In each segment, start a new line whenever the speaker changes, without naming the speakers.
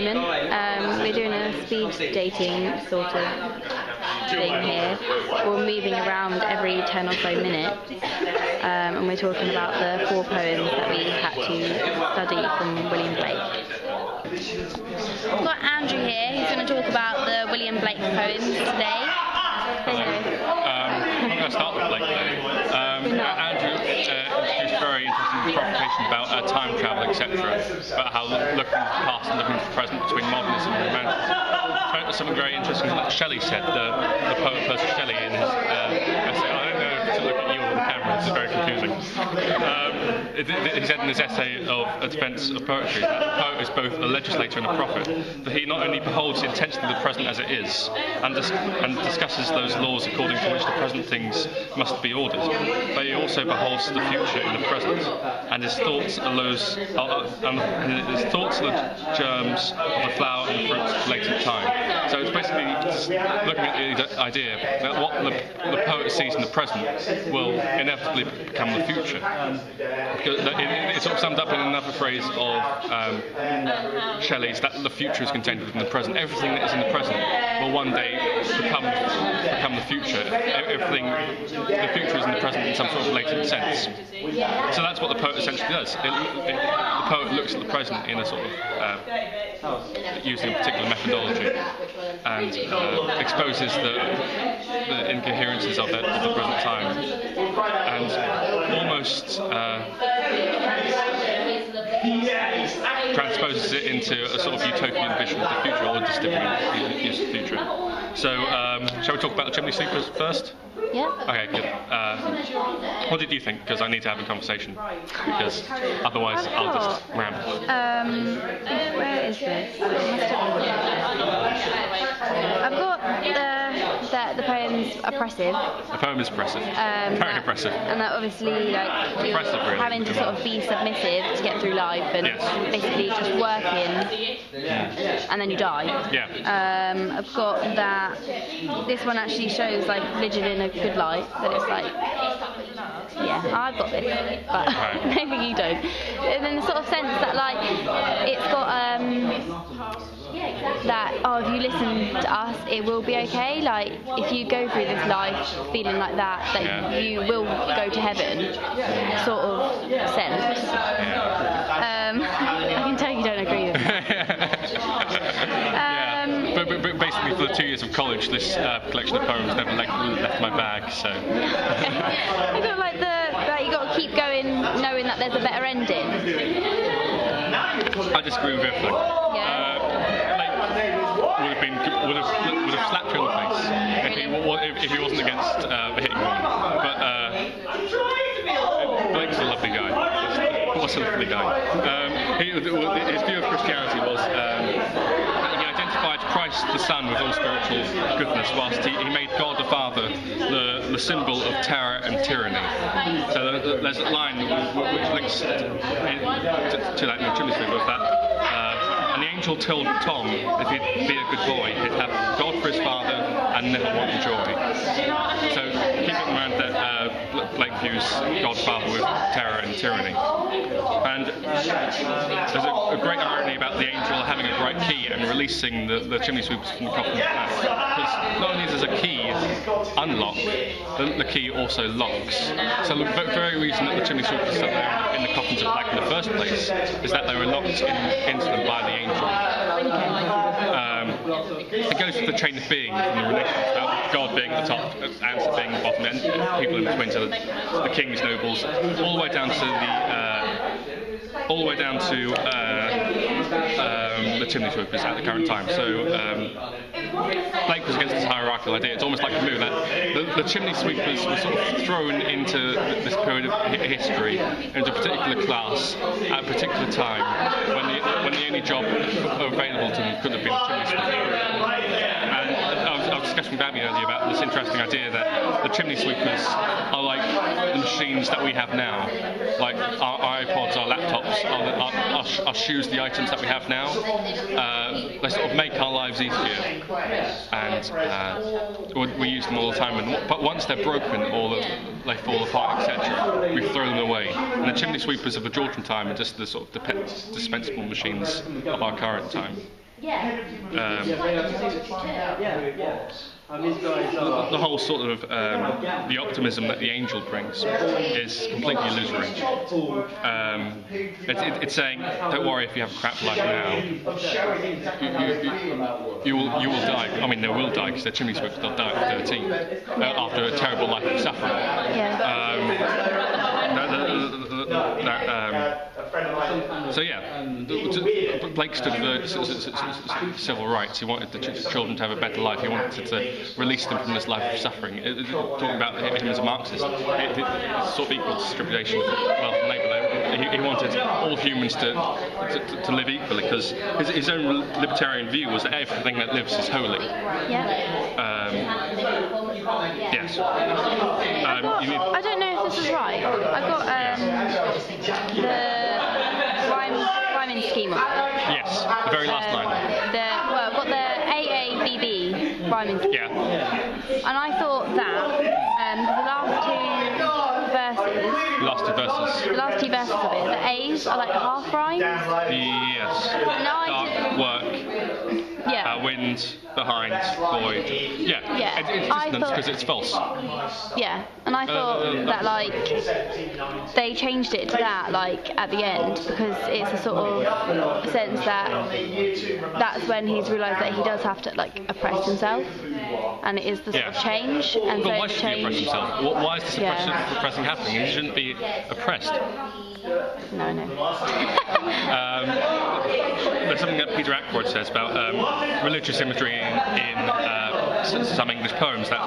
moment. We're doing a speed dating sort of thing here. We're moving around every 10 or so minutes, and we're talking about the 4 poems that we had to study from William Blake. We've got Andrew here. He's going to talk about the William Blake poems today.
I'm going to start with Blake today. Andrew introduced very interesting provocation about time travel, etc. About how looking to the past and looking to the present between modernism and romanticism. Something very interesting that Shelley said, the poet Percy Shelley in his essay. I don't know if to look at you or the camera, this is very confusing. He said in his essay of A Defence of Poetry that the poet is both a legislator and a prophet, that he not only beholds intensely the present as it is, and discusses those laws according to which the present things must be ordered, but he also beholds the future in the present, and his thoughts are the germs of the flower and the fruits of latent time. So it's basically looking at the idea that what the poet sees in the present will inevitably become the future. Because it's sort of summed up in another phrase of Shelley's, that the future is contained within the present. Everything that is in the present will one day become the future. The future is in the present in some sort of latent sense. So that's what the poet essentially does. The poet looks at the present in a sort of using a particular methodology and exposes the incoherences of the present time, and almost transposes it into a sort of utopian vision of the future, or a dystopian use of the future. So, shall we talk about the Chimney Sweepers first?
Yeah.
Okay, good. What did you think? Because I need to have a conversation, because otherwise I'll just ramble.
Where is this? I've got the poem's oppressive.
The poem is oppressive. Very oppressive.
And that obviously, like, you're
really,
having to sort of be submissive to get through life, and basically just working, and then you die.
Yeah.
I've got that. This one actually shows like religion in a good light. That it's like, yeah, I've got this, but maybe you don't. And in the sort of sense that like it's got that, if you listen to us, it will be okay. Like, if you go through this life feeling like that you will go to heaven, sort of sense. I can tell you don't agree with that.
But basically, for the 2 years of college, this collection of poems never left my bag. So
I feel like you got to keep going, knowing that there's a better ending.
I disagree with everything. Would have slapped you in the face if he wasn't against hitting one. But Blake's a lovely guy. What's a lovely guy? His view of Christianity was that he identified Christ the Son with all spiritual goodness, whilst he made God the Father the symbol of terror and tyranny. So there's a line which links to that in the Chimney Sweepers, that and the angel told Tom if he'd be a good boy, he'd have God for his father and never want joy. So keep in mind that Blake views God the Father with terror and tyranny. And there's a great irony about the angel having a bright key and releasing the chimney sweepers from the coffin of Black. Because not only does a key unlock, the key also locks. So the very reason that the chimney sweepers are in the coffins of Black in the first place is that they were locked into them by the angel. It goes with the chain of being from the relations about God being at the top, Answer being the bottom, and people in between, so the kings, nobles, all the way down to the chimney sweepers at the current time. So Blake was against this hierarchical idea. It's almost like a move that the chimney sweepers were sort of thrown into this period of history, into a particular class at a particular time when the only job available to them could have been a chimney sweeper. And I was discussing with Abby earlier about this interesting idea that the chimney sweepers are like the machines that we have now, like our iPods, our laptops, our shoes, the items that we have now. They sort of make our lives easier, and we use them all the time. But once they're broken or they fall apart, etc., we throw them away. And the chimney sweepers of the Georgian time are just the sort of dispensable machines of our current time. The whole sort of the optimism that the angel brings is completely illusory. It's saying, don't worry if you have a crap life now. You will die. I mean, they will die because they're chimney sweeps. They'll die at 13 after a terrible life of suffering. So yeah, Blake stood for civil rights. He wanted the children to have a better life. He wanted to release them from this life of suffering. Talking about him as a Marxist, it sort of equals distribution of wealth and labour. He wanted all humans to live equally, because his own libertarian view was that everything that lives is holy. Yes.
I don't know if this is right. I've got the rhyming scheme of it.
Yes, the very last line.
I've got the AABB rhyming scheme.
Yeah.
And I thought that the last two verses of it, the A's are like half rhymes.
Yes. Dark, work. Wind, behind, void. It's dissonance because it's false.
Yeah, and I thought that they changed it to that at the end, because it's a sort of sense that that's when he's realised that he does have to oppress himself, and it is the sort of change. And
but why should he oppress himself? Why is this oppressing happening? He shouldn't be oppressed.
No.
There's something that Peter Ackroyd says about religious imagery in some English poems, that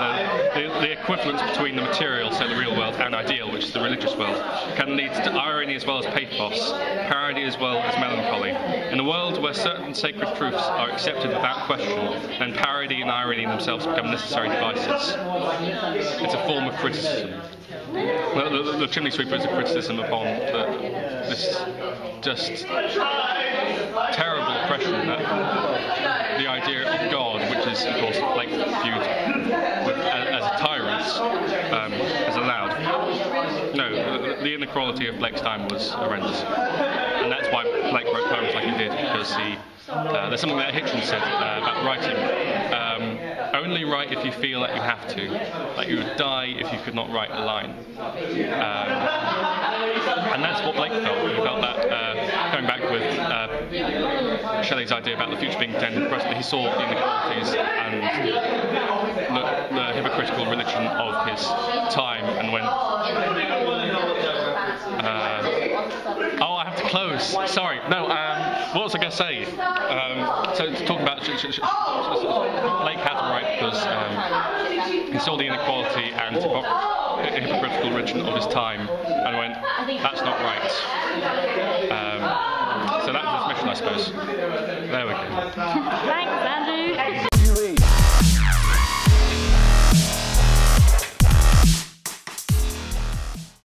the equivalence between the material, so the real world, and ideal, which is the religious world, can lead to irony as well as pathos, parody as well as melancholy. In a world where certain sacred truths are accepted without question, then parody and irony themselves become necessary devices. It's a form of criticism. The chimney sweeper is a criticism upon this just terrible oppression that the idea of God, which is of course Blake viewed as a tyrant, has allowed. No, the inequality of Blake's time was horrendous, and that's why Blake wrote poems like he did, because there's something that Hitchens said about writing. Only write if you feel that you have to. Like you would die if you could not write a line. And that's what Blake felt. He felt that, going back with Shelley's idea about the future being intended present, he saw the inequalities and the hypocritical religion of his time, and went, I have to close. Sorry. No, what was I going to say? So talking about Blake had to write because he saw the inequality and hypocritical religion of his time and went, that's not right. So that was his mission, I suppose. There we go.
Thanks.